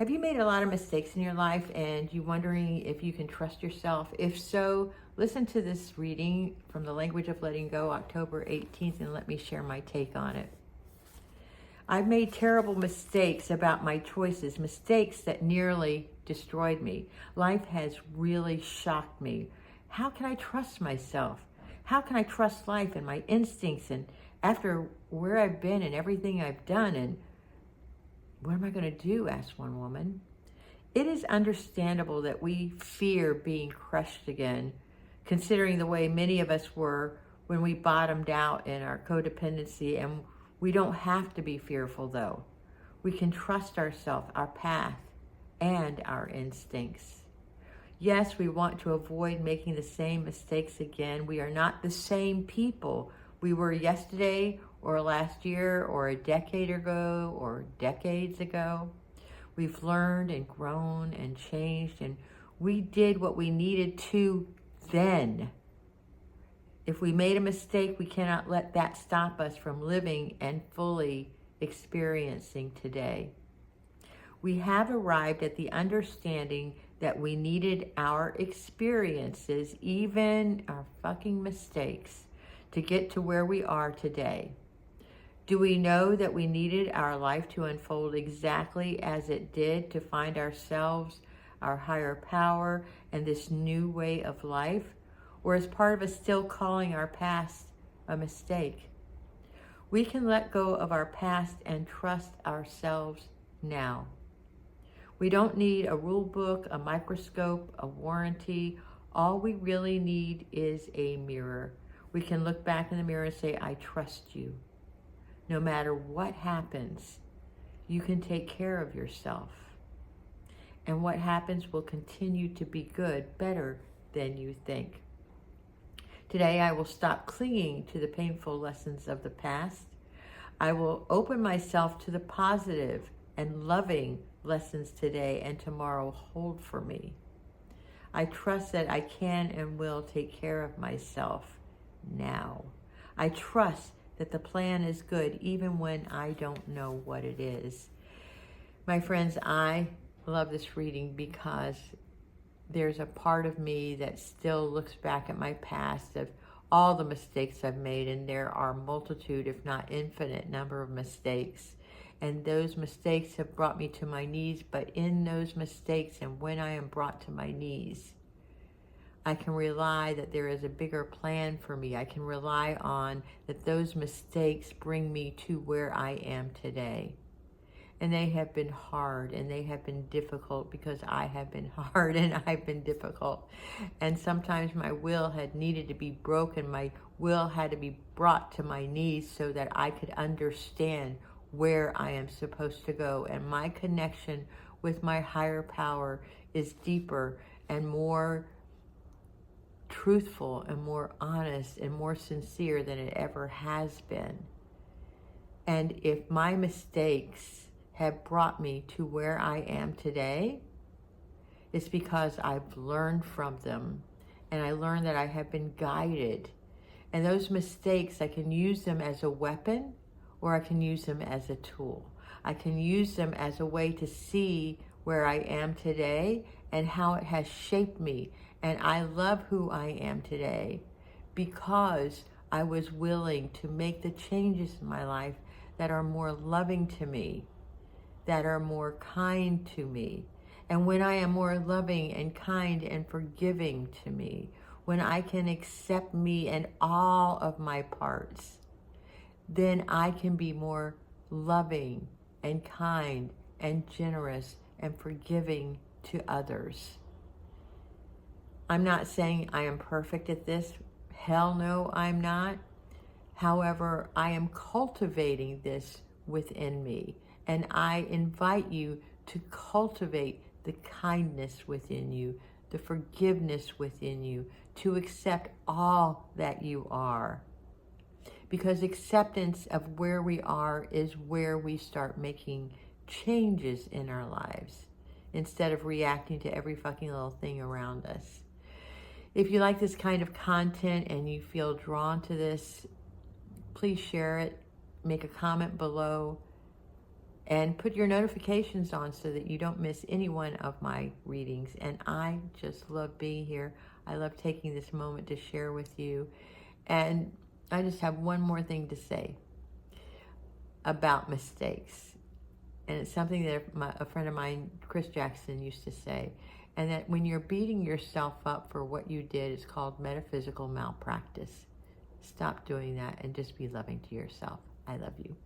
Have you made a lot of mistakes in your life and you're wondering if you can trust yourself? If so, listen to this reading from The Language of Letting Go, October 18th, and let me share my take on it. I've made terrible mistakes about my choices, mistakes that nearly destroyed me. Life has really shocked me. How can I trust myself? How can I trust life and my instincts, and after where I've been and everything I've done, and what am I going to do? Asked one woman. It is understandable that we fear being crushed again, considering the way many of us were when we bottomed out in our codependency. And we don't have to be fearful, though. We can trust ourselves, our path, and our instincts. Yes, we want to avoid making the same mistakes again. We are not the same people we were yesterday or last year or a decade ago or decades ago. We've learned and grown and changed, and we did what we needed to then. If we made a mistake, we cannot let that stop us from living and fully experiencing today. We have arrived at the understanding that we needed our experiences, even our fucking mistakes, to get to where we are today. Do we know that we needed our life to unfold exactly as it did to find ourselves, our higher power, and this new way of life? Or as part of us still calling our past a mistake? We can let go of our past and trust ourselves now. We don't need a rule book, a microscope, a warranty. All we really need is a mirror. We can look back in the mirror and say, I trust you. No matter what happens, you can take care of yourself. And what happens will continue to be good, better than you think. Today, I will stop clinging to the painful lessons of the past. I will open myself to the positive and loving lessons today and tomorrow hold for me. I trust that I can and will take care of myself now. I trust that the plan is good even when I don't know what it is. My friends, I love this reading because there's a part of me that still looks back at my past of all the mistakes I've made, and there are multitude, if not infinite, number of mistakes. And those mistakes have brought me to my knees, but in those mistakes and when I am brought to my knees, I can rely that there is a bigger plan for me. I can rely on that those mistakes bring me to where I am today. And they have been hard and they have been difficult because I have been hard and I've been difficult. And sometimes my will had needed to be broken. My will had to be brought to my knees so that I could understand where I am supposed to go. And my connection with my higher power is deeper and more truthful and more honest and more sincere than it ever has been. And if my mistakes have brought me to where I am today, it's because I've learned from them, and I learned that I have been guided. And those mistakes, I can use them as a weapon or I can use them as a tool. I can use them as a way to see where I am today and how it has shaped me. And I love who I am today because I was willing to make the changes in my life that are more loving to me, that are more kind to me. And when I am more loving and kind and forgiving to me, when I can accept me and all of my parts, then I can be more loving and kind and generous and forgiving to others. I'm not saying I am perfect at this. Hell no, I'm not. However, I am cultivating this within me. And I invite you to cultivate the kindness within you, the forgiveness within you, to accept all that you are. Because acceptance of where we are is where we start making changes in our lives instead of reacting to every fucking little thing around us. If you like this kind of content and you feel drawn to this, please share it, make a comment below, And put your notifications on so that you don't miss any one of my readings. And I just love being here. I love taking this moment to share with you. And I just have one more thing to say about mistakes. And it's something that a friend of mine, Chris Jackson, used to say. And that when you're beating yourself up for what you did, it's called metaphysical malpractice. Stop doing that and just be loving to yourself. I love you.